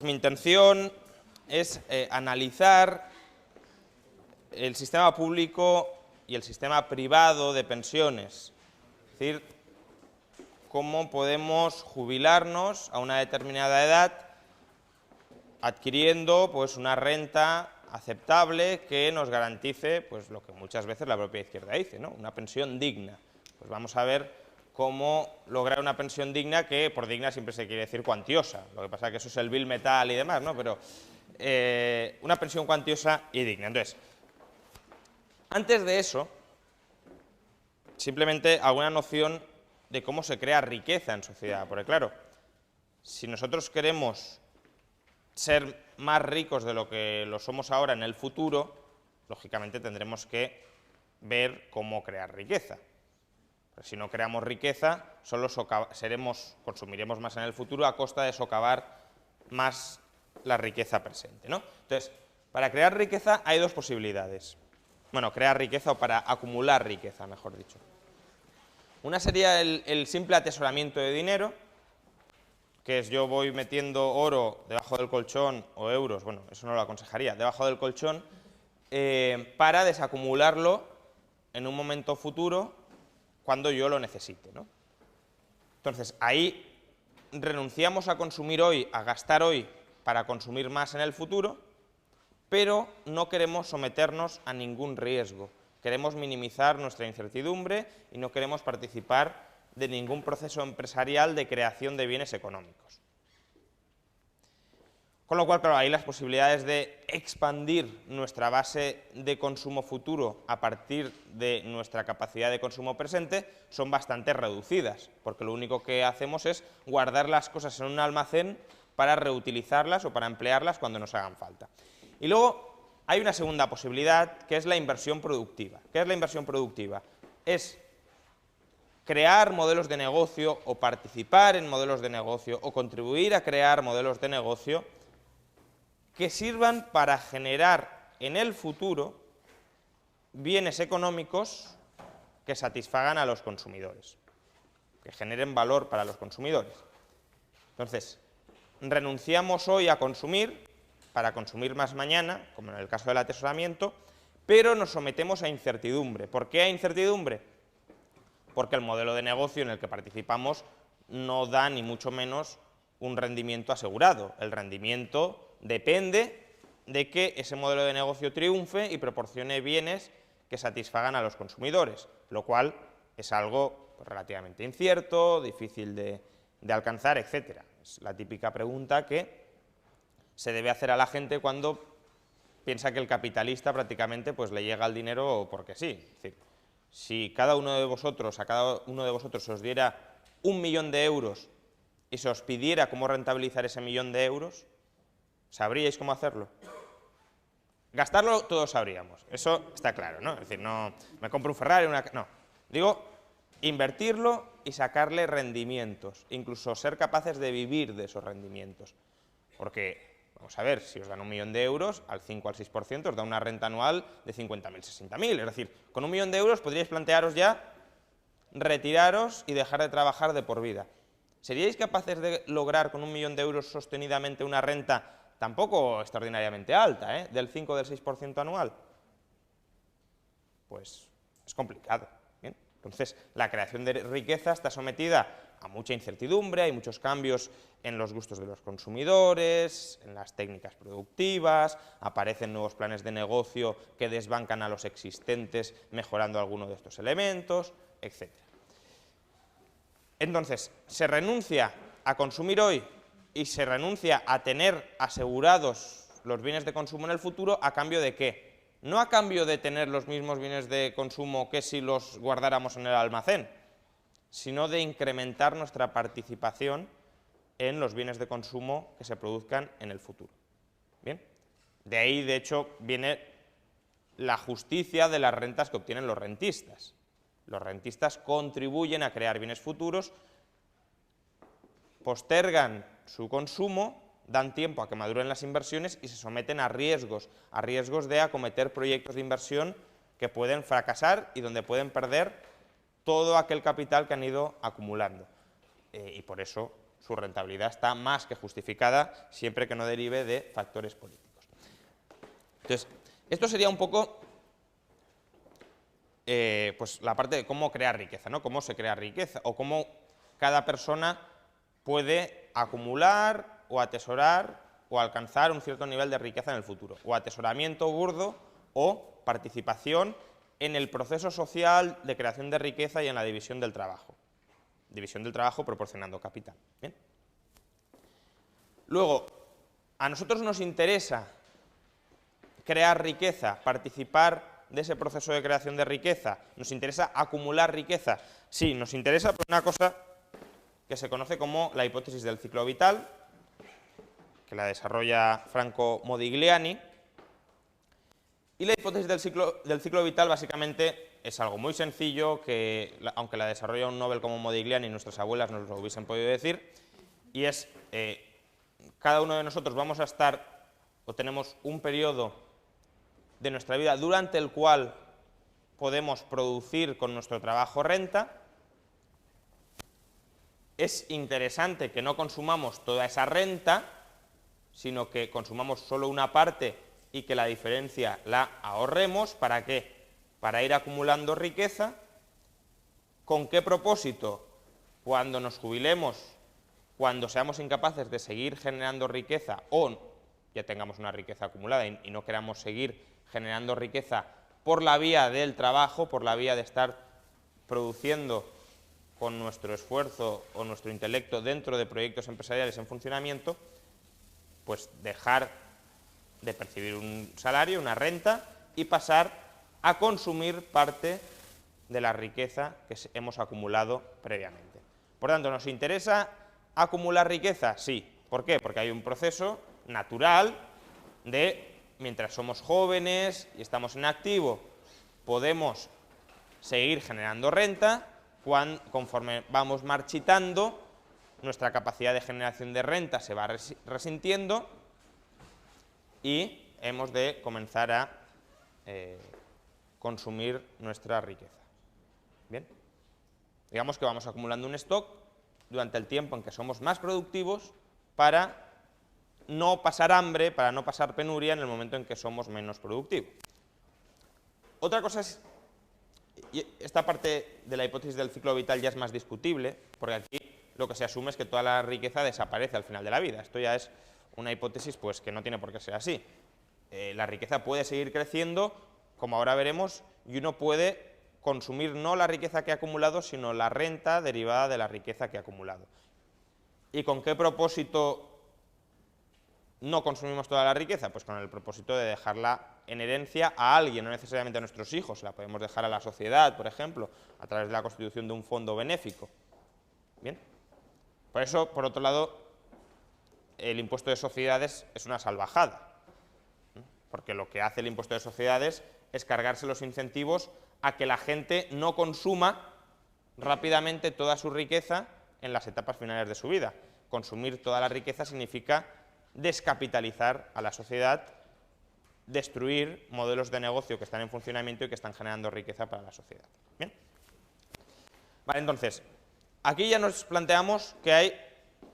Mi intención es analizar el sistema público y el sistema privado de pensiones, es decir, cómo podemos jubilarnos a una determinada edad adquiriendo pues, una renta aceptable que nos garantice pues, lo que muchas veces la propia izquierda dice, ¿no? Una pensión digna. Pues vamos a ver cómo lograr una pensión digna, que por digna siempre se quiere decir cuantiosa. Lo que pasa es que eso es el Bill Metal y demás, ¿no? Pero una pensión cuantiosa y digna. Entonces, antes de eso, simplemente alguna noción de cómo se crea riqueza en sociedad. Porque claro, si nosotros queremos ser más ricos de lo que lo somos ahora en el futuro, lógicamente tendremos que ver cómo crear riqueza. Pero si no creamos riqueza, solo consumiremos más en el futuro a costa de socavar más la riqueza presente, ¿no? Entonces, para crear riqueza hay dos posibilidades. Bueno, crear riqueza o para acumular riqueza, mejor dicho. Una sería el simple atesoramiento de dinero, que es yo voy metiendo oro debajo del colchón o euros, bueno, eso no lo aconsejaría, debajo del colchón, para desacumularlo en un momento futuro cuando yo lo necesite, ¿no? Entonces, ahí renunciamos a consumir hoy, a gastar hoy para consumir más en el futuro, pero no queremos someternos a ningún riesgo. Queremos minimizar nuestra incertidumbre y no queremos participar de ningún proceso empresarial de creación de bienes económicos. Con lo cual, claro, ahí las posibilidades de expandir nuestra base de consumo futuro a partir de nuestra capacidad de consumo presente son bastante reducidas, porque lo único que hacemos es guardar las cosas en un almacén para reutilizarlas o para emplearlas cuando nos hagan falta. Y luego hay una segunda posibilidad, que es la inversión productiva. ¿Qué es la inversión productiva? Es crear modelos de negocio o participar en modelos de negocio o contribuir a crear modelos de negocio que sirvan para generar en el futuro bienes económicos que satisfagan a los consumidores, que generen valor para los consumidores. Entonces, renunciamos hoy a consumir para consumir más mañana, como en el caso del atesoramiento, pero nos sometemos a incertidumbre. ¿Por qué a incertidumbre? Porque el modelo de negocio en el que participamos no da ni mucho menos un rendimiento asegurado. El rendimiento depende de que ese modelo de negocio triunfe y proporcione bienes que satisfagan a los consumidores, lo cual es algo relativamente incierto, difícil de alcanzar, etc. Es la típica pregunta que se debe hacer a la gente cuando piensa que el capitalista prácticamente pues, le llega el dinero porque sí. Es decir, si cada uno de vosotros, a cada uno de vosotros se os diera 1 millón de euros y se os pidiera cómo rentabilizar ese 1 millón de euros, ¿sabríais cómo hacerlo? Gastarlo todos sabríamos, eso está claro, ¿no? Es decir, no me compro un Ferrari, no. Digo, invertirlo y sacarle rendimientos, incluso ser capaces de vivir de esos rendimientos. Porque, vamos a ver, si os dan 1 millón de euros, al 5 o al 6% os da una renta anual de 50.000, 60.000. Es decir, con 1 millón de euros podríais plantearos ya retiraros y dejar de trabajar de por vida. ¿Seríais capaces de lograr con 1 millón de euros sostenidamente una renta tampoco extraordinariamente alta, del 5 o del 6% anual? Pues es complicado. ¿Bien? Entonces, la creación de riqueza está sometida a mucha incertidumbre, hay muchos cambios en los gustos de los consumidores, en las técnicas productivas, aparecen nuevos planes de negocio que desbancan a los existentes mejorando alguno de estos elementos, etc. Entonces, se renuncia a consumir hoy y se renuncia a tener asegurados los bienes de consumo en el futuro, ¿a cambio de qué? No a cambio de tener los mismos bienes de consumo que si los guardáramos en el almacén, sino de incrementar nuestra participación en los bienes de consumo que se produzcan en el futuro. ¿Bien? De ahí, de hecho, viene la justicia de las rentas que obtienen los rentistas. Los rentistas contribuyen a crear bienes futuros, postergan su consumo, dan tiempo a que maduren las inversiones y se someten a riesgos de acometer proyectos de inversión que pueden fracasar y donde pueden perder todo aquel capital que han ido acumulando. Y por eso su rentabilidad está más que justificada siempre que no derive de factores políticos. Entonces, esto sería un poco pues la parte de cómo crear riqueza, ¿no? Cómo se crea riqueza o cómo cada persona puede acumular o atesorar o alcanzar un cierto nivel de riqueza en el futuro, o atesoramiento burdo o participación en el proceso social de creación de riqueza y en la división del trabajo. División del trabajo proporcionando capital. ¿Bien? Luego, a nosotros nos interesa crear riqueza, participar de ese proceso de creación de riqueza, nos interesa acumular riqueza. Sí, nos interesa por una cosa que se conoce como la hipótesis del ciclo vital, que la desarrolla Franco Modigliani. Y la hipótesis del ciclo vital básicamente es algo muy sencillo, que aunque la desarrolla un Nobel como Modigliani, nuestras abuelas nos lo hubiesen podido decir, y es cada uno de nosotros vamos a estar, o tenemos un periodo de nuestra vida durante el cual podemos producir con nuestro trabajo renta. Es interesante que no consumamos toda esa renta, sino que consumamos solo una parte y que la diferencia la ahorremos. ¿Para qué? Para ir acumulando riqueza. ¿Con qué propósito? Cuando nos jubilemos, cuando seamos incapaces de seguir generando riqueza o ya tengamos una riqueza acumulada y no queramos seguir generando riqueza por la vía del trabajo, por la vía de estar produciendo con nuestro esfuerzo o nuestro intelecto dentro de proyectos empresariales en funcionamiento, pues dejar de percibir un salario, una renta, y pasar a consumir parte de la riqueza que hemos acumulado previamente. Por tanto, ¿nos interesa acumular riqueza? Sí. ¿Por qué? Porque hay un proceso natural de, mientras somos jóvenes y estamos en activo, podemos seguir generando renta. Conforme vamos marchitando, nuestra capacidad de generación de renta se va resintiendo y hemos de comenzar a consumir nuestra riqueza. Bien, digamos que vamos acumulando un stock durante el tiempo en que somos más productivos para no pasar hambre, para no pasar penuria en el momento en que somos menos productivos. Otra cosa es, y esta parte de la hipótesis del ciclo vital ya es más discutible, porque aquí lo que se asume es que toda la riqueza desaparece al final de la vida. Esto ya es una hipótesis pues, que no tiene por qué ser así. La riqueza puede seguir creciendo, como ahora veremos, y uno puede consumir no la riqueza que ha acumulado, sino la renta derivada de la riqueza que ha acumulado. ¿Y con qué propósito no consumimos toda la riqueza? Pues con el propósito de dejarla en herencia a alguien, no necesariamente a nuestros hijos, la podemos dejar a la sociedad, por ejemplo, a través de la constitución de un fondo benéfico. Bien. Por eso, por otro lado, el impuesto de sociedades es una salvajada, porque lo que hace el impuesto de sociedades es cargarse los incentivos a que la gente no consuma rápidamente toda su riqueza en las etapas finales de su vida. Consumir toda la riqueza significa descapitalizar a la sociedad, destruir modelos de negocio que están en funcionamiento y que están generando riqueza para la sociedad. ¿Bien? Vale, entonces, aquí ya nos planteamos que hay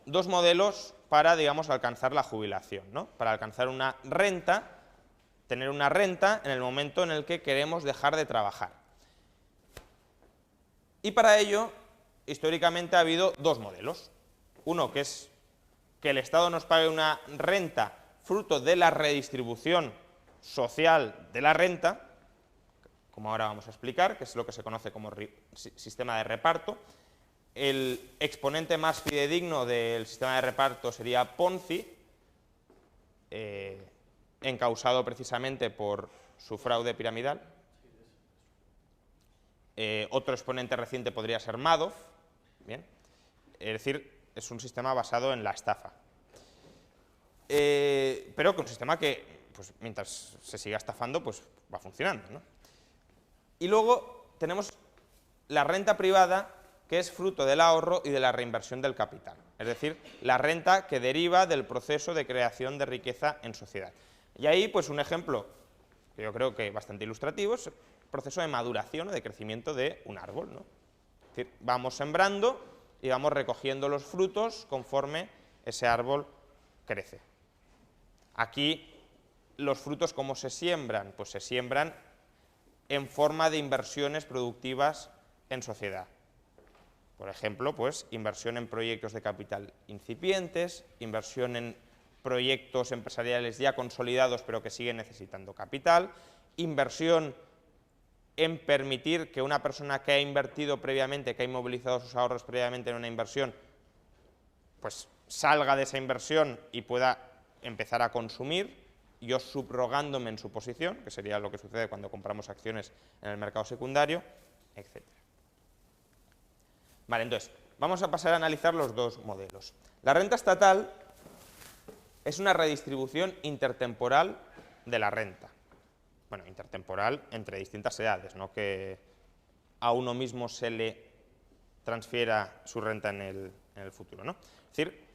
dos modelos para, digamos, alcanzar la jubilación, ¿no? Para alcanzar una renta, tener una renta en el momento en el que queremos dejar de trabajar. Y para ello, históricamente ha habido dos modelos. Uno que es que el Estado nos pague una renta fruto de la redistribución social de la renta, como ahora vamos a explicar, que es lo que se conoce como sistema de reparto. El exponente más fidedigno del sistema de reparto sería Ponzi, encausado precisamente por su fraude piramidal. Otro exponente reciente podría ser Madoff. Bien, es decir, es un sistema basado en la estafa. Pero que un sistema que, pues, mientras se siga estafando, pues va funcionando, ¿no? Y luego tenemos la renta privada, que es fruto del ahorro y de la reinversión del capital. Es decir, la renta que deriva del proceso de creación de riqueza en sociedad. Y ahí, pues, un ejemplo que yo creo que bastante ilustrativo es el proceso de maduración o de crecimiento de un árbol, ¿no? Es decir, vamos sembrando y vamos recogiendo los frutos conforme ese árbol crece. Aquí los frutos, ¿cómo se siembran? Pues se siembran en forma de inversiones productivas en sociedad. Por ejemplo, pues inversión en proyectos de capital incipientes, inversión en proyectos empresariales ya consolidados pero que siguen necesitando capital, inversión en permitir que una persona que ha invertido previamente, que ha inmovilizado sus ahorros previamente en una inversión, pues salga de esa inversión y pueda empezar a consumir, yo subrogándome en su posición, que sería lo que sucede cuando compramos acciones en el mercado secundario, etc. Vale, entonces, vamos a pasar a analizar los dos modelos. La renta estatal es una redistribución intertemporal de la renta. Bueno, intertemporal entre distintas edades, no que a uno mismo se le transfiera su renta en el futuro, ¿no? Es decir,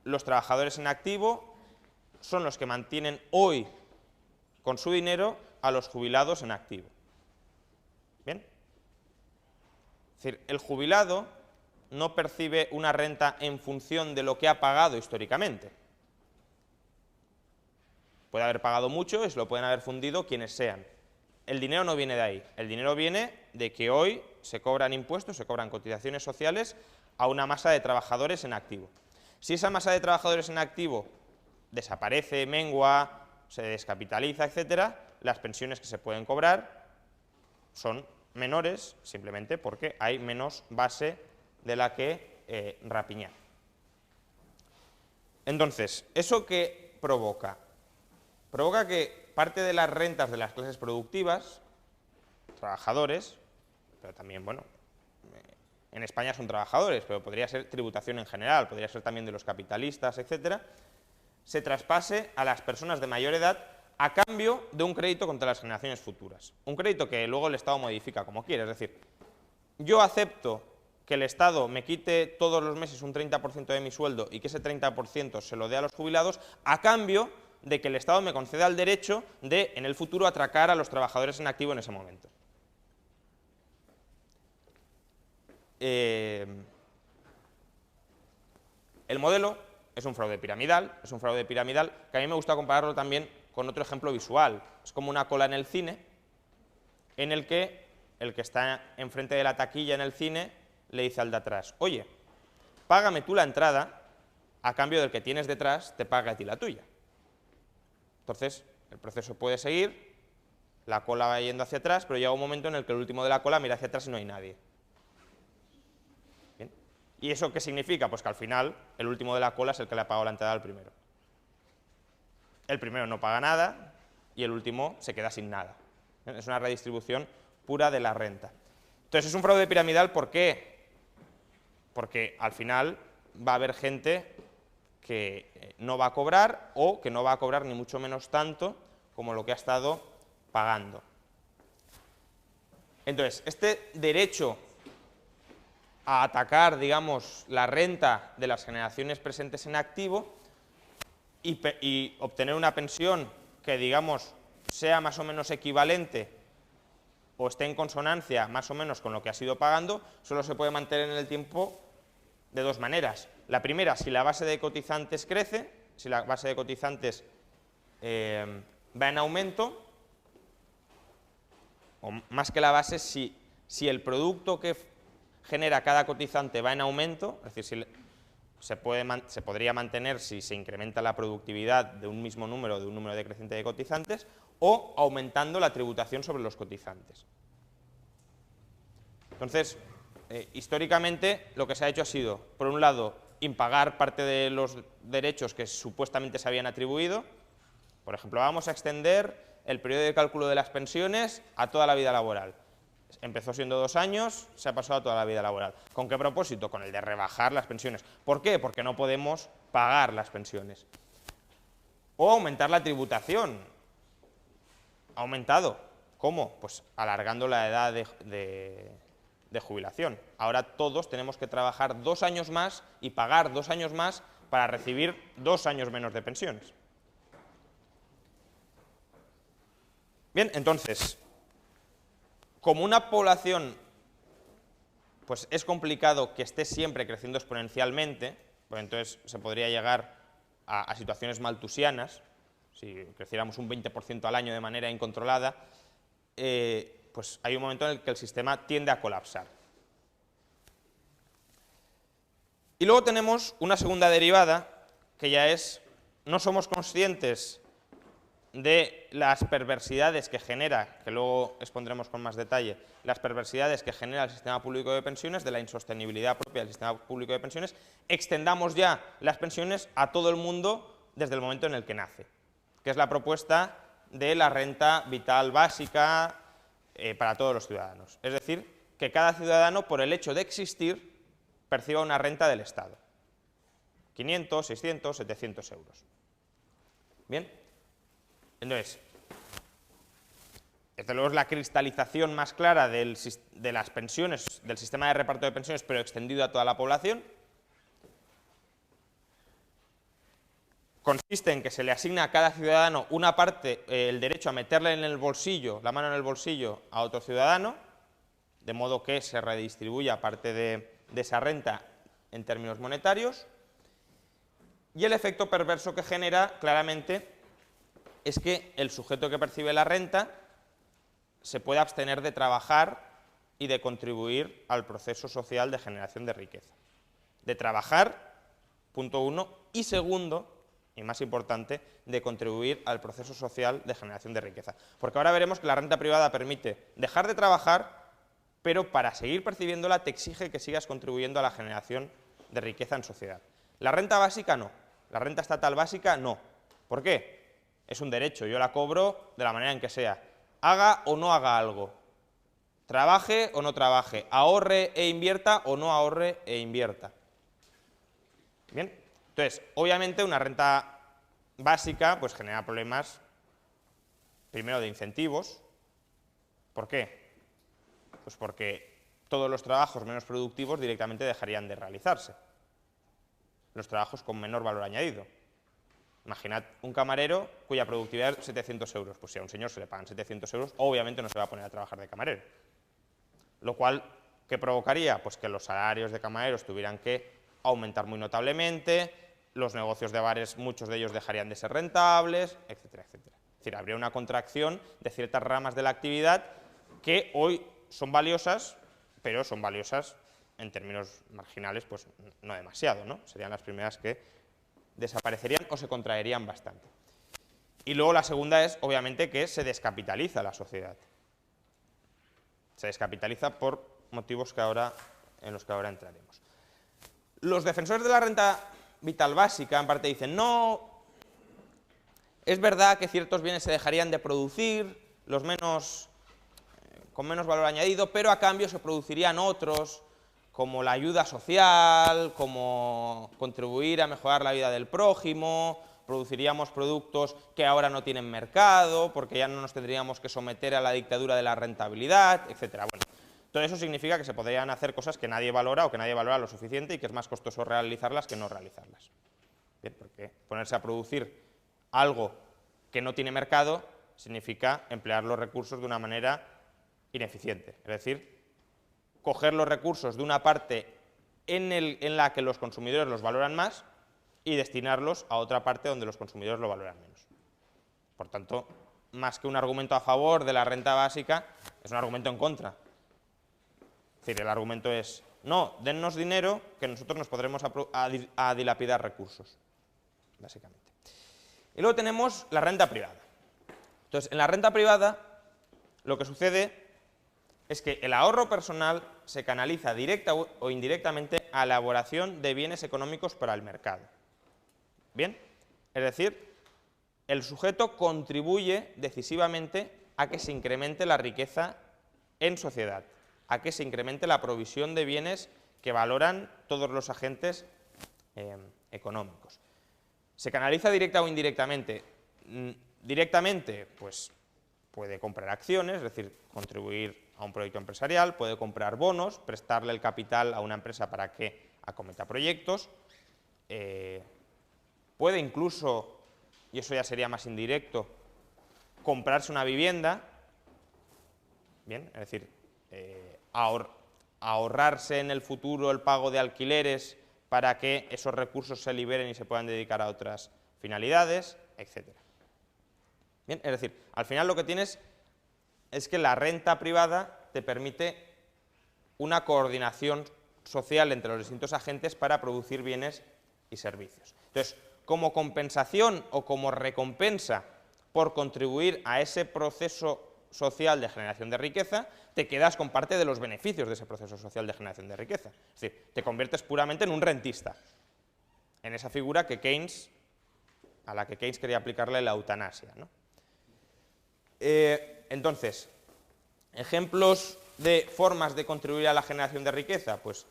los trabajadores en activo son los que mantienen hoy con su dinero a los jubilados en activo. ¿Bien? Es decir, el jubilado no percibe una renta en función de lo que ha pagado históricamente. Puede haber pagado mucho y se lo pueden haber fundido quienes sean. El dinero no viene de ahí. El dinero viene de que hoy se cobran impuestos, se cobran cotizaciones sociales a una masa de trabajadores en activo. Si esa masa de trabajadores en activo desaparece, mengua, se descapitaliza, etcétera, las pensiones que se pueden cobrar son menores simplemente porque hay menos base de la que rapiñar. Entonces, ¿eso qué provoca? Provoca que parte de las rentas de las clases productivas, trabajadores, pero también, bueno, en España son trabajadores, pero podría ser tributación en general, podría ser también de los capitalistas, etcétera, se traspase a las personas de mayor edad a cambio de un crédito contra las generaciones futuras. Un crédito que luego el Estado modifica como quiere, es decir, yo acepto que el Estado me quite todos los meses un 30% de mi sueldo y que ese 30% se lo dé a los jubilados a cambio de que el Estado me conceda el derecho de, en el futuro, atracar a los trabajadores en activo en ese momento. El modelo es un fraude piramidal que a mí me gusta compararlo también con otro ejemplo visual. Es como una cola en el cine, en el que está enfrente de la taquilla en el cine le dice al de atrás, oye, págame tú la entrada, a cambio del que tienes detrás te paga a ti la tuya. Entonces, el proceso puede seguir, la cola va yendo hacia atrás, pero llega un momento en el que el último de la cola mira hacia atrás y no hay nadie. ¿Bien? ¿Y eso qué significa? Pues que al final el último de la cola es el que le ha pagado la entrada al primero. El primero no paga nada y el último se queda sin nada. ¿Bien? Es una redistribución pura de la renta. Entonces, es un fraude piramidal, ¿por qué? Porque al final va a haber gente que no va a cobrar o que no va a cobrar ni mucho menos tanto como lo que ha estado pagando. Entonces, este derecho a atacar, digamos, la renta de las generaciones presentes en activo y obtener una pensión que, digamos, sea más o menos equivalente o esté en consonancia más o menos con lo que ha sido pagando, solo se puede mantener en el tiempo de dos maneras. La primera, si la base de cotizantes crece, si la base de cotizantes va en aumento, o más que la base, si el producto que genera cada cotizante va en aumento, es decir, se podría mantener si se incrementa la productividad de un mismo número, de un número decreciente de cotizantes, o aumentando la tributación sobre los cotizantes. Entonces, históricamente lo que se ha hecho ha sido, por un lado, impagar parte de los derechos que supuestamente se habían atribuido. Por ejemplo, vamos a extender el periodo de cálculo de las pensiones a toda la vida laboral. Empezó siendo 2 años, se ha pasado a toda la vida laboral. ¿Con qué propósito? Con el de rebajar las pensiones. ¿Por qué? Porque no podemos pagar las pensiones. O aumentar la tributación. Ha aumentado. ¿Cómo? Pues alargando la edad de jubilación. Ahora todos tenemos que trabajar 2 años más y pagar 2 años más para recibir 2 años menos de pensiones. Bien, entonces, como una población pues es complicado que esté siempre creciendo exponencialmente, pues entonces se podría llegar a situaciones maltusianas, si creciéramos un 20% al año de manera incontrolada, pues hay un momento en el que el sistema tiende a colapsar. Y luego tenemos una segunda derivada, que ya es, no somos conscientes de las perversidades que genera, que luego expondremos con más detalle, las perversidades que genera el sistema público de pensiones, de la insostenibilidad propia del sistema público de pensiones, extendamos ya las pensiones a todo el mundo desde el momento en el que nace, que es la propuesta de la renta vital básica para todos los ciudadanos. Es decir, que cada ciudadano, por el hecho de existir, perciba una renta del Estado. 500, 600, 700 euros. ¿Bien? Entonces, desde luego es la cristalización más clara de las pensiones, del sistema de reparto de pensiones, pero extendido a toda la población. Consiste en que se le asigna a cada ciudadano una parte, el derecho a meterle en el bolsillo, la mano en el bolsillo a otro ciudadano, de modo que se redistribuya parte de esa renta en términos monetarios. Y el efecto perverso que genera, claramente, es que el sujeto que percibe la renta se puede abstener de trabajar y de contribuir al proceso social de generación de riqueza. De trabajar, punto uno, y segundo, y más importante, de contribuir al proceso social de generación de riqueza. Porque ahora veremos que la renta privada permite dejar de trabajar, pero para seguir percibiéndola te exige que sigas contribuyendo a la generación de riqueza en sociedad. La renta básica no, la renta estatal básica no. ¿Por qué? Es un derecho, yo la cobro de la manera en que sea, haga o no haga algo, trabaje o no trabaje, ahorre e invierta o no ahorre e invierta. Bien, entonces, obviamente una renta básica pues genera problemas, primero de incentivos. ¿Por qué? Pues porque todos los trabajos menos productivos directamente dejarían de realizarse, los trabajos con menor valor añadido. Imaginad un camarero cuya productividad es 700 euros. Pues si a un señor se le pagan 700 euros, obviamente no se va a poner a trabajar de camarero. Lo cual, ¿qué provocaría? Pues que los salarios de camareros tuvieran que aumentar muy notablemente, los negocios de bares, muchos de ellos dejarían de ser rentables, etcétera, etcétera. Es decir, habría una contracción de ciertas ramas de la actividad que hoy son valiosas, pero son valiosas en términos marginales, pues no demasiado, ¿no? Serían las primeras que desaparecerían o se contraerían bastante. Y luego la segunda es, obviamente, que se descapitaliza la sociedad. Se descapitaliza por motivos en los que ahora entraremos. Los defensores de la renta vital básica, en parte, dicen, no, es verdad que ciertos bienes se dejarían de producir, los con menos valor añadido, pero a cambio se producirían otros, como la ayuda social, como contribuir a mejorar la vida del prójimo, produciríamos productos que ahora no tienen mercado, porque ya no nos tendríamos que someter a la dictadura de la rentabilidad, etcétera. Bueno, todo eso significa que se podrían hacer cosas que nadie valora o que nadie valora lo suficiente y que es más costoso realizarlas que no realizarlas. Bien, porque ponerse a producir algo que no tiene mercado significa emplear los recursos de una manera ineficiente, es decir, coger los recursos de una parte en la que los consumidores los valoran más y destinarlos a otra parte donde los consumidores lo valoran menos. Por tanto, más que un argumento a favor de la renta básica, es un argumento en contra. Es decir, el argumento es, no, dennos dinero que nosotros nos podremos a dilapidar recursos, básicamente. Y luego tenemos la renta privada. Entonces, en la renta privada, lo que sucede es que el ahorro personal se canaliza directa o indirectamente a la elaboración de bienes económicos para el mercado. ¿Bien? Es decir, el sujeto contribuye decisivamente a que se incremente la riqueza en sociedad, a que se incremente la provisión de bienes que valoran todos los agentes económicos. ¿Se canaliza directa o indirectamente? Directamente, pues puede comprar acciones, es decir, contribuir a un proyecto empresarial, puede comprar bonos, prestarle el capital a una empresa para que acometa proyectos, puede incluso, y eso ya sería más indirecto, comprarse una vivienda, bien, es decir, ahorrarse en el futuro el pago de alquileres para que esos recursos se liberen y se puedan dedicar a otras finalidades, etc. Bien, es decir, al final lo que tienes es que la renta privada te permite una coordinación social entre los distintos agentes para producir bienes y servicios. Entonces, como compensación o como recompensa por contribuir a ese proceso social de generación de riqueza, te quedas con parte de los beneficios de ese proceso social de generación de riqueza. Es decir, te conviertes puramente en un rentista, en esa figura que a la que Keynes quería aplicarle la eutanasia, ¿no? Entonces, ejemplos de formas de contribuir a la generación de riqueza, pues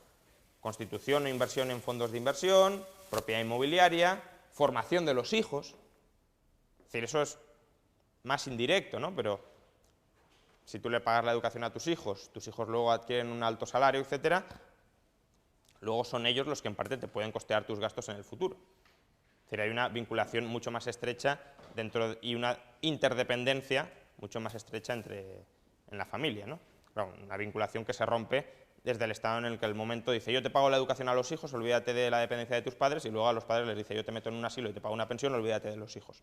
constitución o inversión en fondos de inversión, propiedad inmobiliaria, formación de los hijos. Es decir, eso es más indirecto, ¿no? Pero si tú le pagas la educación a tus hijos luego adquieren un alto salario, etcétera, luego son ellos los que en parte te pueden costear tus gastos en el futuro. Es decir, hay una vinculación mucho más estrecha y una interdependencia mucho más estrecha en la familia, ¿no? Claro, una vinculación que se rompe desde el estado en el que el momento dice yo te pago la educación a los hijos, olvídate de la dependencia de tus padres, y luego a los padres les dice yo te meto en un asilo y te pago una pensión, olvídate de los hijos.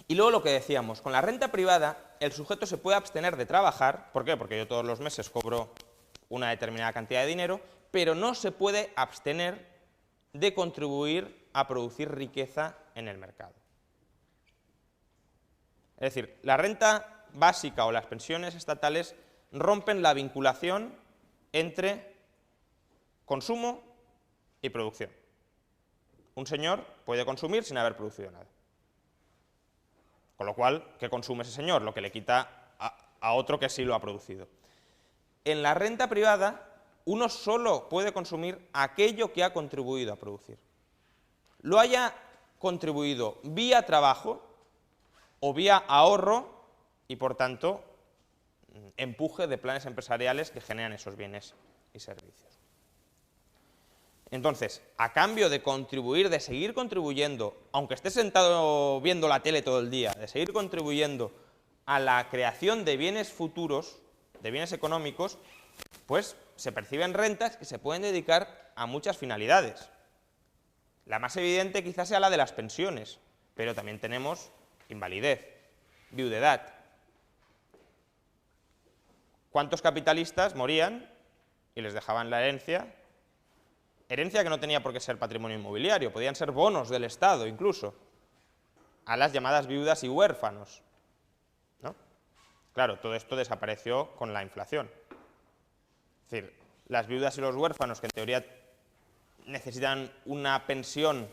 Y luego lo que decíamos, con la renta privada el sujeto se puede abstener de trabajar. ¿Por qué? Porque yo todos los meses cobro una determinada cantidad de dinero, pero no se puede abstener de contribuir a producir riqueza en el mercado. Es decir, la renta básica o las pensiones estatales rompen la vinculación entre consumo y producción. Un señor puede consumir sin haber producido nada. Con lo cual, ¿qué consume ese señor? Lo que le quita a otro que sí lo ha producido. En la renta privada, uno solo puede consumir aquello que ha contribuido a producir. Lo haya contribuido vía trabajo o vía ahorro y, por tanto, empuje de planes empresariales que generan esos bienes y servicios. Entonces, a cambio de contribuir, de seguir contribuyendo, aunque estés sentado viendo la tele todo el día, de seguir contribuyendo a la creación de bienes futuros, de bienes económicos, pues se perciben rentas que se pueden dedicar a muchas finalidades. La más evidente quizás sea la de las pensiones, pero también tenemos invalidez, viudedad. ¿Cuántos capitalistas morían y les dejaban la herencia? Herencia que no tenía por qué ser patrimonio inmobiliario, podían ser bonos del Estado incluso, a las llamadas viudas y huérfanos, ¿no? Claro, todo esto desapareció con la inflación. Es decir, las viudas y los huérfanos, que en teoría necesitan una pensión,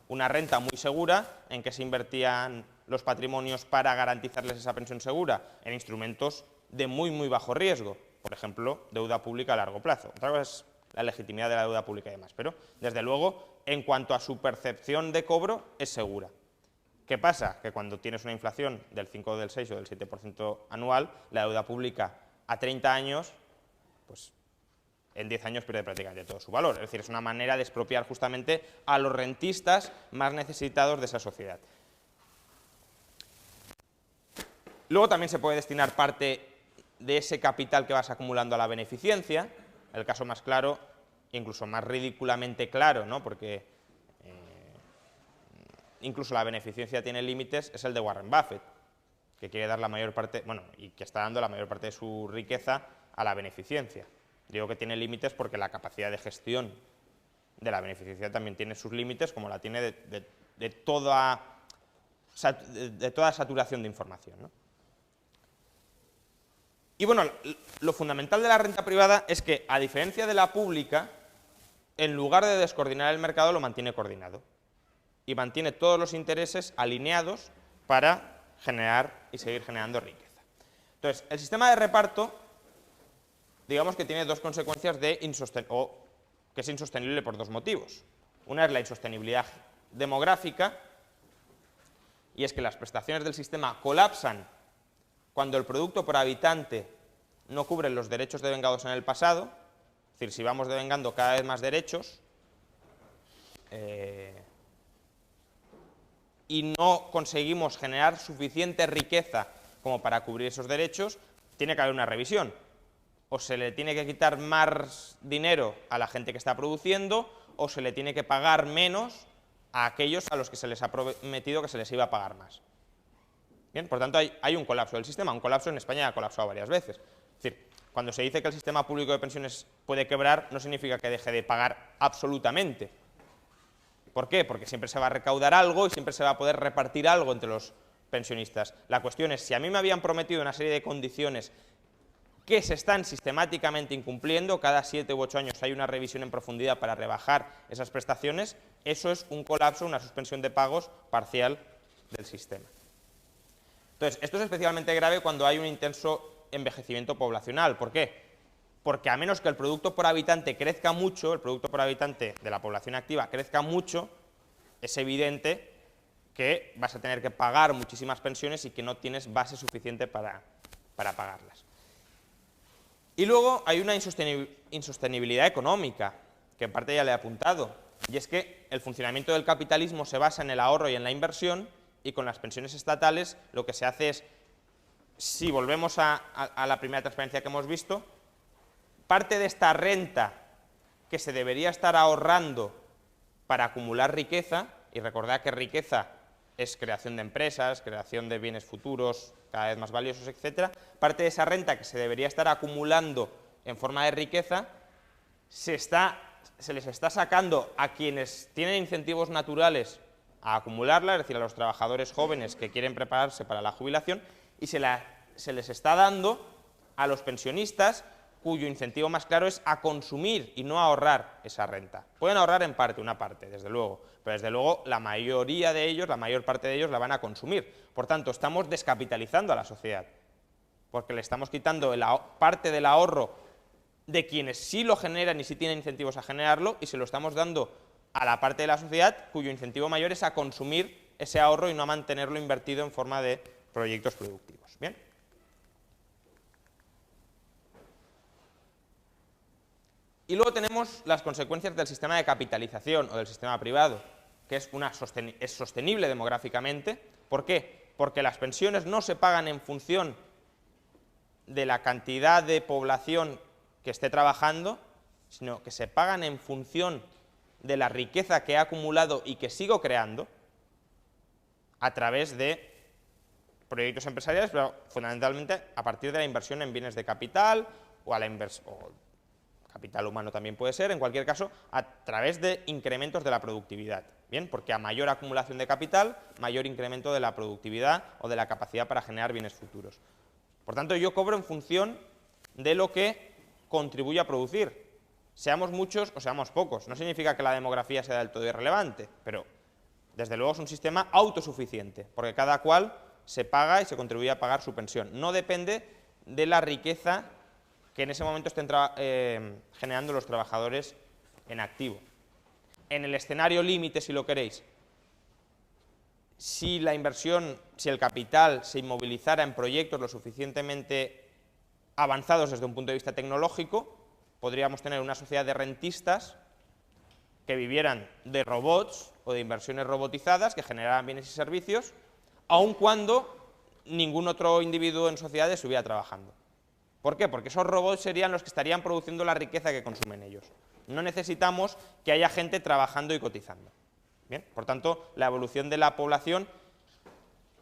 una renta muy segura, ¿en qué se invertían los patrimonios para garantizarles esa pensión segura? En instrumentos de muy, muy bajo riesgo, por ejemplo, deuda pública a largo plazo. Otra cosa es la legitimidad de la deuda pública y demás, pero, desde luego, en cuanto a su percepción de cobro, es segura. ¿Qué pasa? Que cuando tienes una inflación del 5, del 6 o del 7% anual, la deuda pública a 30 años, pues en 10 años pierde prácticamente todo su valor. Es decir, es una manera de expropiar justamente a los rentistas más necesitados de esa sociedad. Luego también se puede destinar parte de ese capital que vas acumulando a la beneficencia. El caso más claro, incluso más ridículamente claro, ¿no? Porque incluso la beneficencia tiene límites, es el de Warren Buffett, que quiere dar la mayor parte, bueno, y que está dando la mayor parte de su riqueza a la beneficencia. Digo que tiene límites porque la capacidad de gestión de la beneficencia también tiene sus límites, como la tiene de toda saturación de información, ¿no? Y bueno, lo fundamental de la renta privada es que, a diferencia de la pública, en lugar de descoordinar el mercado, lo mantiene coordinado. Y mantiene todos los intereses alineados para generar y seguir generando riqueza. Entonces, el sistema de reparto, digamos que tiene dos consecuencias que es insostenible por dos motivos. Una es la insostenibilidad demográfica, y es que las prestaciones del sistema colapsan cuando el producto por habitante no cubre los derechos devengados en el pasado. Es decir, si vamos devengando cada vez más derechos y no conseguimos generar suficiente riqueza como para cubrir esos derechos, tiene que haber una revisión. O se le tiene que quitar más dinero a la gente que está produciendo, o se le tiene que pagar menos a aquellos a los que se les ha prometido que se les iba a pagar más. Bien, por tanto, hay un colapso del sistema. Un colapso en España ha colapsado varias veces. Es decir, cuando se dice que el sistema público de pensiones puede quebrar, no significa que deje de pagar absolutamente. ¿Por qué? Porque siempre se va a recaudar algo y siempre se va a poder repartir algo entre los pensionistas. La cuestión es, si a mí me habían prometido una serie de condiciones que se están sistemáticamente incumpliendo, cada 7 u 8 años hay una revisión en profundidad para rebajar esas prestaciones, eso es un colapso, una suspensión de pagos parcial del sistema. Entonces, esto es especialmente grave cuando hay un intenso envejecimiento poblacional. ¿Por qué? Porque a menos que el producto por habitante crezca mucho, el producto por habitante de la población activa crezca mucho, es evidente que vas a tener que pagar muchísimas pensiones y que no tienes base suficiente para pagarlas. Y luego hay una insostenibilidad económica, que en parte ya le he apuntado, y es que el funcionamiento del capitalismo se basa en el ahorro y en la inversión, y con las pensiones estatales lo que se hace es, si volvemos a la primera transparencia que hemos visto, parte de esta renta que se debería estar ahorrando para acumular riqueza, y recordad que riqueza es creación de empresas, creación de bienes futuros cada vez más valiosos, etcétera, parte de esa renta que se debería estar acumulando en forma de riqueza se les está sacando a quienes tienen incentivos naturales a acumularla, es decir, a los trabajadores jóvenes que quieren prepararse para la jubilación, y se les está dando a los pensionistas cuyo incentivo más claro es a consumir y no a ahorrar esa renta. Pueden ahorrar en parte, una parte, desde luego, pero desde luego la mayoría de ellos, la mayor parte de ellos la van a consumir. Por tanto, estamos descapitalizando a la sociedad, porque le estamos quitando parte del ahorro de quienes sí lo generan y sí tienen incentivos a generarlo, y se lo estamos dando a la parte de la sociedad cuyo incentivo mayor es a consumir ese ahorro y no a mantenerlo invertido en forma de proyectos productivos. ¿Bien? Y luego tenemos las consecuencias del sistema de capitalización o del sistema privado, que es sostenible demográficamente. ¿Por qué? Porque las pensiones no se pagan en función de la cantidad de población que esté trabajando, sino que se pagan en función de la riqueza que ha acumulado y que sigo creando a través de proyectos empresariales, pero fundamentalmente a partir de la inversión en bienes de capital o capital humano también puede ser, en cualquier caso, a través de incrementos de la productividad. Bien, porque a mayor acumulación de capital, mayor incremento de la productividad o de la capacidad para generar bienes futuros. Por tanto, yo cobro en función de lo que contribuye a producir. Seamos muchos o seamos pocos. No significa que la demografía sea del todo irrelevante, pero desde luego es un sistema autosuficiente, porque cada cual se paga y se contribuye a pagar su pensión. No depende de la riqueza que en ese momento estén generando los trabajadores en activo. En el escenario límite, si lo queréis, si la inversión, si el capital se inmovilizara en proyectos lo suficientemente avanzados desde un punto de vista tecnológico, podríamos tener una sociedad de rentistas que vivieran de robots o de inversiones robotizadas que generaran bienes y servicios, aun cuando ningún otro individuo en sociedad estuviera trabajando. ¿Por qué? Porque esos robots serían los que estarían produciendo la riqueza que consumen ellos. No necesitamos que haya gente trabajando y cotizando. Bien, por tanto, la evolución de la población,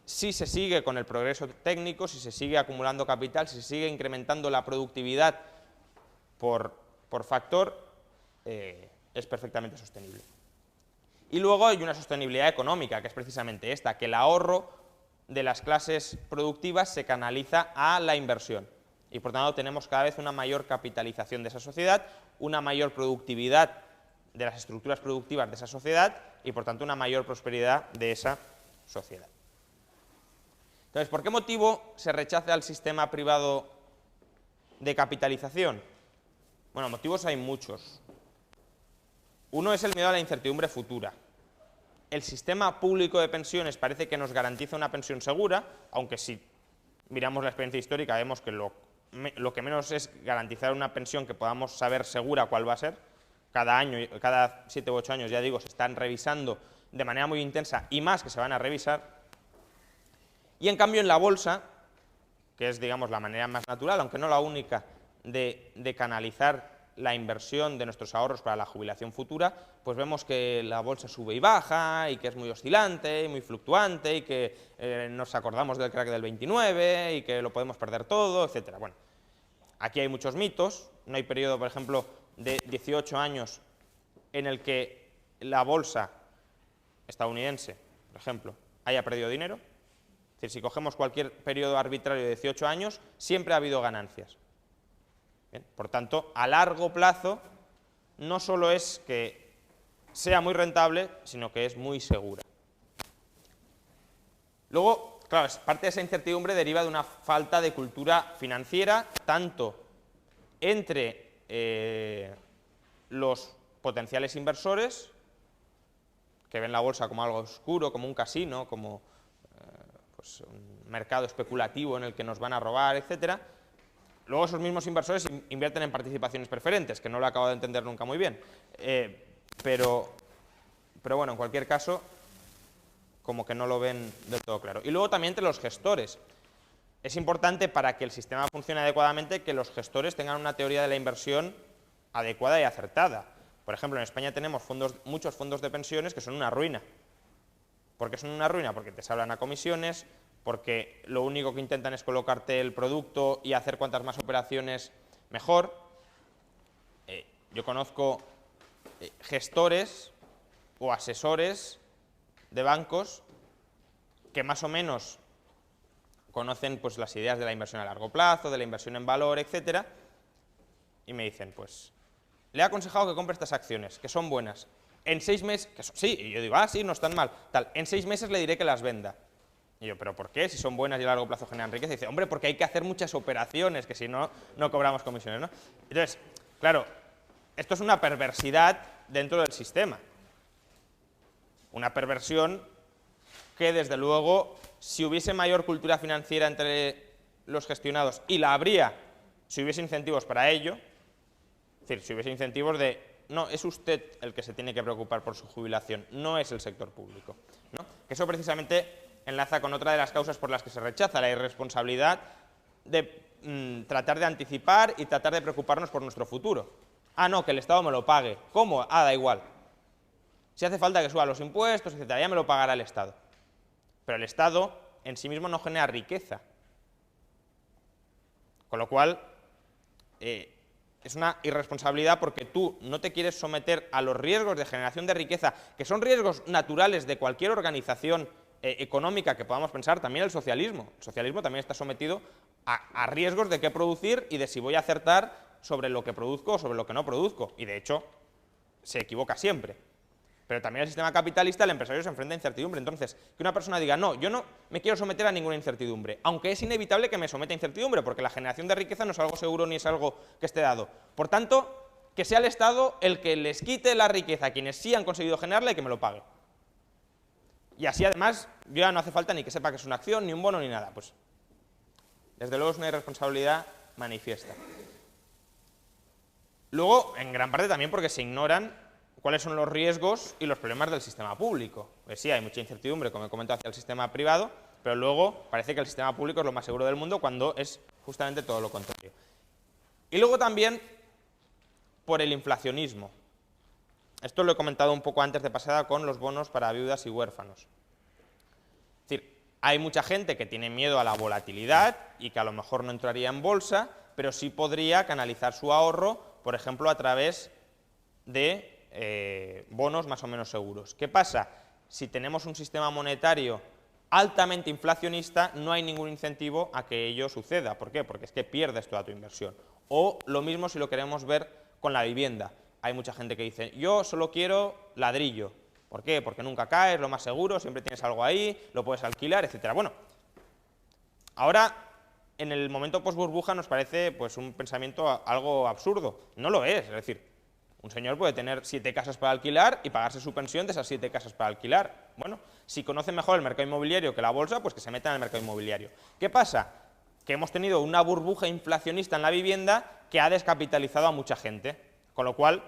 si se sigue con el progreso técnico, si se sigue acumulando capital, si se sigue incrementando la productividad por factor, es perfectamente sostenible. Y luego hay una sostenibilidad económica, que es precisamente esta, que el ahorro de las clases productivas se canaliza a la inversión. Y por tanto tenemos cada vez una mayor capitalización de esa sociedad, una mayor productividad de las estructuras productivas de esa sociedad y por tanto una mayor prosperidad de esa sociedad. Entonces, ¿por qué motivo se rechaza el sistema privado de capitalización? Bueno, motivos hay muchos. Uno es el miedo a la incertidumbre futura. El sistema público de pensiones parece que nos garantiza una pensión segura, aunque si miramos la experiencia histórica vemos que lo que menos es garantizar una pensión que podamos saber segura cuál va a ser. Cada año, cada 7 u 8 años, ya digo, se están revisando de manera muy intensa y más que se van a revisar. Y en cambio en la bolsa que es, digamos, la manera más natural, aunque no la única, de canalizar la inversión de nuestros ahorros para la jubilación futura, pues vemos que la bolsa sube y baja, y que es muy oscilante, y muy fluctuante, y que nos acordamos del crack del 29, y que lo podemos perder todo, etc. Bueno, aquí hay muchos mitos. No hay periodo, por ejemplo, de 18 años en el que la bolsa estadounidense, por ejemplo, haya perdido dinero. Es decir, si cogemos cualquier periodo arbitrario de 18 años, siempre ha habido ganancias. Bien, por tanto, a largo plazo, no solo es que sea muy rentable, sino que es muy segura. Luego, claro, parte de esa incertidumbre deriva de una falta de cultura financiera, tanto entre los potenciales inversores, que ven la bolsa como algo oscuro, como un casino, como pues un mercado especulativo en el que nos van a robar, etcétera. Luego esos mismos inversores invierten en participaciones preferentes, que no lo he acabado de entender nunca muy bien. Pero bueno, en cualquier caso, como que no lo ven del todo claro. Y luego también entre los gestores. Es importante para que el sistema funcione adecuadamente que los gestores tengan una teoría de la inversión adecuada y acertada. Por ejemplo, en España tenemos muchos fondos de pensiones que son una ruina. ¿Por qué son una ruina? Porque te salvan a comisiones, porque lo único que intentan es colocarte el producto y hacer cuantas más operaciones mejor. Yo conozco gestores o asesores de bancos que más o menos conocen pues las ideas de la inversión a largo plazo, de la inversión en valor, etcétera, y me dicen, pues, le he aconsejado que compre estas acciones, que son buenas. En 6 meses, sí, y yo digo, sí, no están mal, tal, en 6 meses le diré que las venda. Y yo, ¿pero por qué? Si son buenas y a largo plazo generan riqueza. Y dice, hombre, porque hay que hacer muchas operaciones, que si no, no cobramos comisiones, ¿no? Entonces, claro, esto es una perversidad dentro del sistema. Una perversión que, desde luego, si hubiese mayor cultura financiera entre los gestionados, y la habría si hubiese incentivos para ello, es decir, si hubiese incentivos de, no, es usted el que se tiene que preocupar por su jubilación, no es el sector público, ¿no? Que eso precisamente enlaza con otra de las causas por las que se rechaza la irresponsabilidad de tratar de anticipar y tratar de preocuparnos por nuestro futuro. Ah, no, que el Estado me lo pague. ¿Cómo? Ah, da igual. Si hace falta que suba los impuestos, etcétera, ya me lo pagará el Estado. Pero el Estado en sí mismo no genera riqueza. Con lo cual, es una irresponsabilidad porque tú no te quieres someter a los riesgos de generación de riqueza, que son riesgos naturales de cualquier organización económica que podamos pensar, también el socialismo. El socialismo también está sometido a riesgos de qué producir y de si voy a acertar sobre lo que produzco o sobre lo que no produzco. Y de hecho, se equivoca siempre. Pero también el sistema capitalista, el empresario se enfrenta a incertidumbre. Entonces, que una persona diga, no, yo no me quiero someter a ninguna incertidumbre, aunque es inevitable que me someta a incertidumbre, porque la generación de riqueza no es algo seguro ni es algo que esté dado. Por tanto, que sea el Estado el que les quite la riqueza a quienes sí han conseguido generarla y que me lo pague. Y así, además, ya no hace falta ni que sepa que es una acción, ni un bono, ni nada. Pues, desde luego, es una irresponsabilidad manifiesta. Luego, en gran parte también porque se ignoran cuáles son los riesgos y los problemas del sistema público. Pues sí, hay mucha incertidumbre, como he comentado, hacia el sistema privado, pero luego parece que el sistema público es lo más seguro del mundo cuando es justamente todo lo contrario. Y luego también por el inflacionismo. Esto lo he comentado un poco antes de pasada con los bonos para viudas y huérfanos. Es decir, hay mucha gente que tiene miedo a la volatilidad y que a lo mejor no entraría en bolsa, pero sí podría canalizar su ahorro, por ejemplo, a través de bonos más o menos seguros. ¿Qué pasa? Si tenemos un sistema monetario altamente inflacionista, no hay ningún incentivo a que ello suceda. ¿Por qué? Porque es que pierdes toda tu inversión. O lo mismo si lo queremos ver con la vivienda. Hay mucha gente que dice, yo solo quiero ladrillo. ¿Por qué? Porque nunca caes, es lo más seguro, siempre tienes algo ahí, lo puedes alquilar, etc. Bueno, ahora, en el momento post-burbuja nos parece pues, un pensamiento algo absurdo. No lo es decir, un señor puede tener 7 casas para alquilar y pagarse su pensión de esas 7 casas para alquilar. Bueno, si conoce mejor el mercado inmobiliario que la bolsa, pues que se meta en el mercado inmobiliario. ¿Qué pasa? Que hemos tenido una burbuja inflacionista en la vivienda que ha descapitalizado a mucha gente. Con lo cual,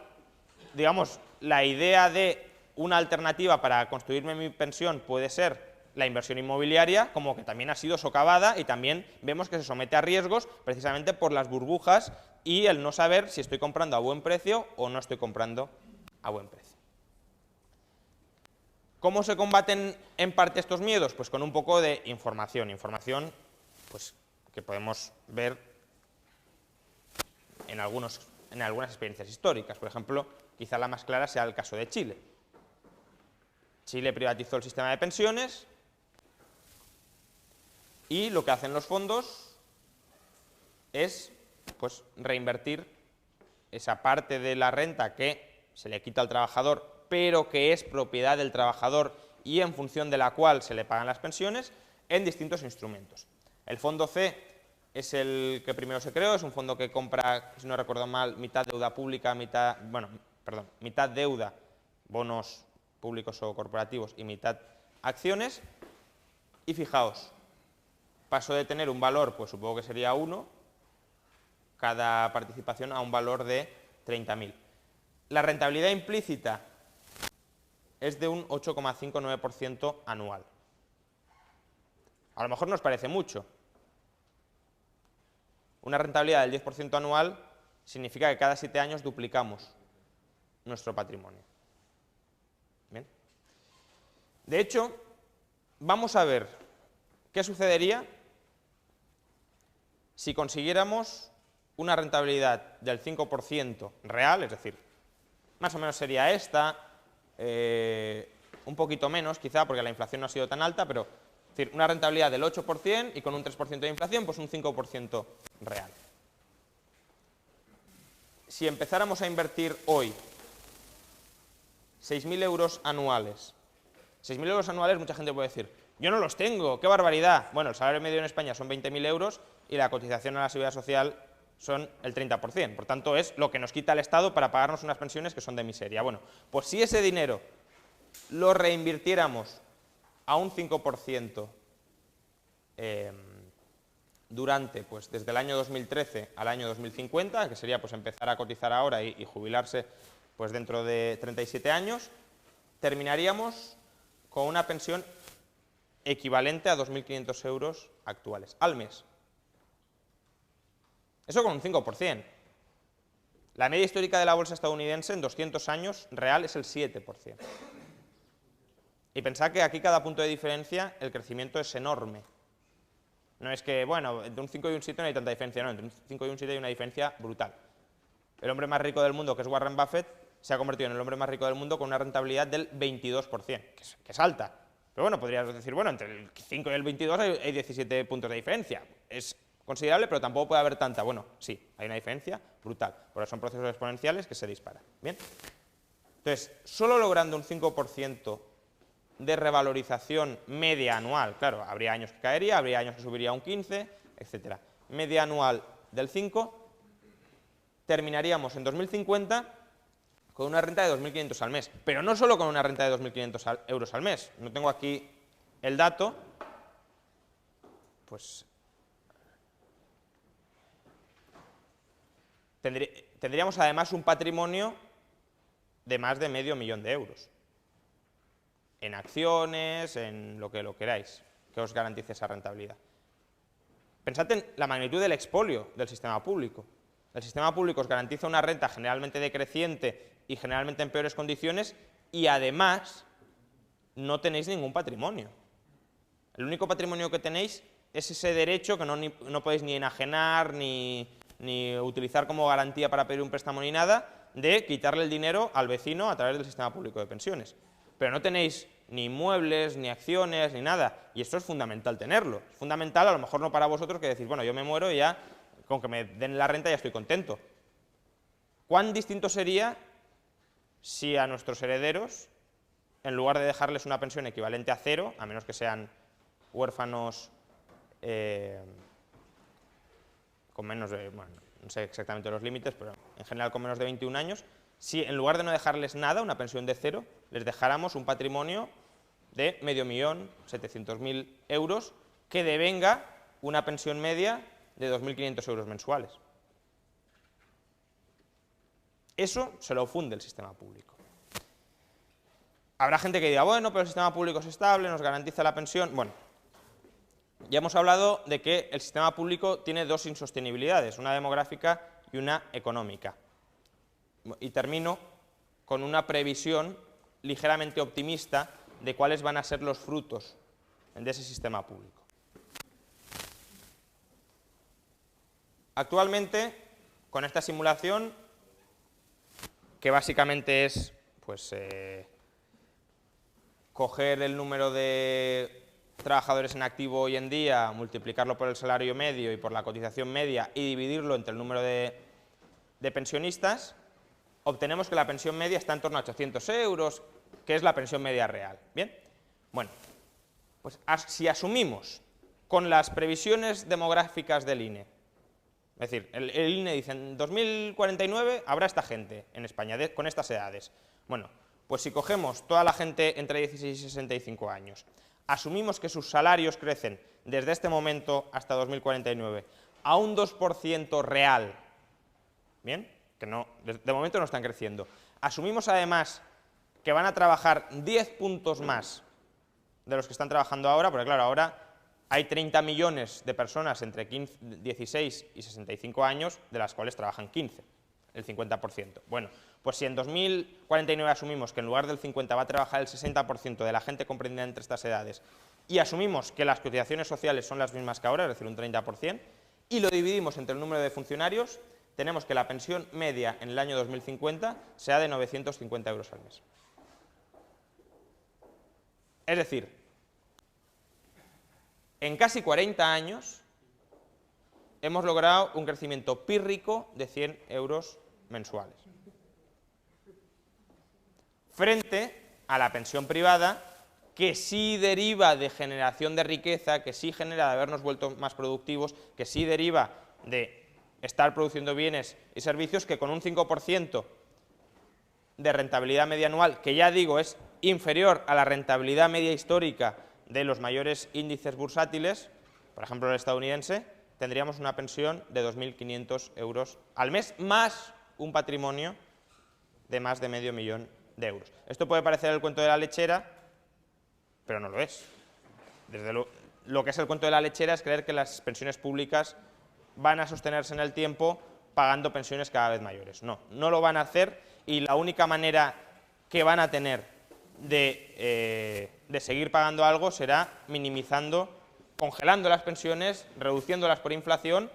digamos, la idea de una alternativa para construirme mi pensión puede ser la inversión inmobiliaria como que también ha sido socavada y también vemos que se somete a riesgos precisamente por las burbujas y el no saber si estoy comprando a buen precio o no estoy comprando a buen precio. ¿Cómo se combaten en parte estos miedos? Pues con un poco de información, pues, que podemos ver en algunas experiencias históricas. Por ejemplo, quizá la más clara sea el caso de Chile. Chile privatizó el sistema de pensiones y lo que hacen los fondos es pues, reinvertir esa parte de la renta que se le quita al trabajador, pero que es propiedad del trabajador y en función de la cual se le pagan las pensiones, en distintos instrumentos. El fondo C es el que primero se creó, es un fondo que compra, si no recuerdo mal, mitad deuda pública, mitad deuda, bonos públicos o corporativos y mitad acciones. Y fijaos, pasó de tener un valor, pues supongo que sería 1, cada participación a un valor de 30.000. La rentabilidad implícita es de un 8,59% anual. A lo mejor nos parece mucho. Una rentabilidad del 10% anual significa que cada 7 años duplicamos nuestro patrimonio. ¿Bien? De hecho, vamos a ver qué sucedería si consiguiéramos una rentabilidad del 5% real, es decir, más o menos sería esta, un poquito menos quizá porque la inflación no ha sido tan alta, pero es decir, una rentabilidad del 8% y con un 3% de inflación, pues un 5% real. Si empezáramos a invertir hoy 6.000 euros anuales, 6.000 euros anuales mucha gente puede decir, yo no los tengo, qué barbaridad. Bueno, el salario medio en España son 20.000 euros y la cotización a la seguridad social son el 30%. Por tanto, es lo que nos quita el Estado para pagarnos unas pensiones que son de miseria. Bueno, pues si ese dinero lo reinvirtiéramos a un 5% durante, pues desde el año 2013 al año 2050, que sería pues empezar a cotizar ahora y jubilarse pues dentro de 37 años, terminaríamos con una pensión equivalente a 2.500 euros actuales al mes. Eso con un 5%. La media histórica de la bolsa estadounidense en 200 años real es el 7%. Y pensad que aquí cada punto de diferencia el crecimiento es enorme. No es que, bueno, entre un 5 y un 7 no hay tanta diferencia, no, entre un 5 y un 7 hay una diferencia brutal. El hombre más rico del mundo, que es Warren Buffett, se ha convertido en el hombre más rico del mundo con una rentabilidad del 22%, que es alta. Pero bueno, podrías decir, bueno, entre el 5 y el 22 hay 17 puntos de diferencia. Es considerable, pero tampoco puede haber tanta. Bueno, sí, hay una diferencia brutal. Por eso son procesos exponenciales que se disparan. ¿Bien? Entonces, solo logrando un 5% de revalorización media anual, claro, habría años que caería, habría años que subiría un 15, etc. Media anual del 5, terminaríamos en 2050 con una renta de 2.500 al mes. Pero no solo con una renta de 2.500 euros al mes. No tengo aquí el dato, pues tendríamos además un patrimonio de más de medio millón de euros. En acciones, en lo que lo queráis, que os garantice esa rentabilidad. Pensad en la magnitud del expolio del sistema público. El sistema público os garantiza una renta generalmente decreciente y generalmente en peores condiciones y además no tenéis ningún patrimonio. El único patrimonio que tenéis es ese derecho que no podéis ni enajenar ni utilizar como garantía para pedir un préstamo ni nada, de quitarle el dinero al vecino a través del sistema público de pensiones. Pero no tenéis ni inmuebles, ni acciones, ni nada. Y esto es fundamental tenerlo. Es fundamental, a lo mejor no para vosotros, que decís, bueno, yo me muero y ya, con que me den la renta ya estoy contento. ¿Cuán distinto sería si a nuestros herederos, en lugar de dejarles una pensión equivalente a 0, a menos que sean huérfanos con menos de, bueno, no sé exactamente los límites, pero en general con menos de 21 años, si en lugar de no dejarles nada, una pensión de 0, les dejáramos un patrimonio de 500.700.000 euros que devenga una pensión media de 2.500 euros mensuales. Eso se lo funde el sistema público. Habrá gente que diga, bueno, pero el sistema público es estable, nos garantiza la pensión. Bueno, ya hemos hablado de que el sistema público tiene dos insostenibilidades, una demográfica y una económica. Y termino con una previsión ligeramente optimista de cuáles van a ser los frutos de ese sistema público. Actualmente, con esta simulación, que básicamente es pues, coger el número de trabajadores en activo hoy en día, multiplicarlo por el salario medio y por la cotización media y dividirlo entre el número de pensionistas, obtenemos que la pensión media está en torno a 800 euros, que es la pensión media real. ¿Bien? Bueno, pues si asumimos con las previsiones demográficas del INE, es decir, el INE dice en 2049 habrá esta gente en España con estas edades. Bueno, pues si cogemos toda la gente entre 16 y 65 años, asumimos que sus salarios crecen desde este momento hasta 2049 a un 2% real, ¿bien? Que no, de momento no están creciendo. Asumimos además que van a trabajar 10 puntos más de los que están trabajando ahora, porque claro, ahora hay 30 millones de personas entre 16 y 65 años, de las cuales trabajan 15, el 50%. Bueno, pues si en 2049 asumimos que en lugar del 50 va a trabajar el 60% de la gente comprendida entre estas edades, y asumimos que las cotizaciones sociales son las mismas que ahora, es decir, un 30%, y lo dividimos entre el número de funcionarios, tenemos que la pensión media en el año 2050 sea de 950 euros al mes. Es decir, en casi 40 años hemos logrado un crecimiento pírrico de 100 euros mensuales. Frente a la pensión privada, que sí deriva de generación de riqueza, que sí genera de habernos vuelto más productivos, que sí deriva de estar produciendo bienes y servicios, que con un 5% de rentabilidad media anual, que ya digo es inferior a la rentabilidad media histórica de los mayores índices bursátiles, por ejemplo el estadounidense, tendríamos una pensión de 2.500 euros al mes, más un patrimonio de más de medio millón de euros. Esto puede parecer el cuento de la lechera, pero no lo es. Desde lo que es el cuento de la lechera es creer que las pensiones públicas van a sostenerse en el tiempo pagando pensiones cada vez mayores. No, no lo van a hacer, y la única manera que van a tener de seguir pagando algo será minimizando, congelando las pensiones, reduciéndolas por inflación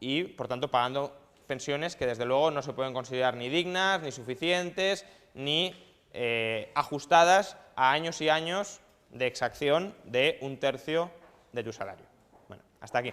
y, por tanto, pagando pensiones que desde luego no se pueden considerar ni dignas, ni suficientes, ni ajustadas a años y años de exacción de un tercio de tu salario. Bueno, hasta aquí.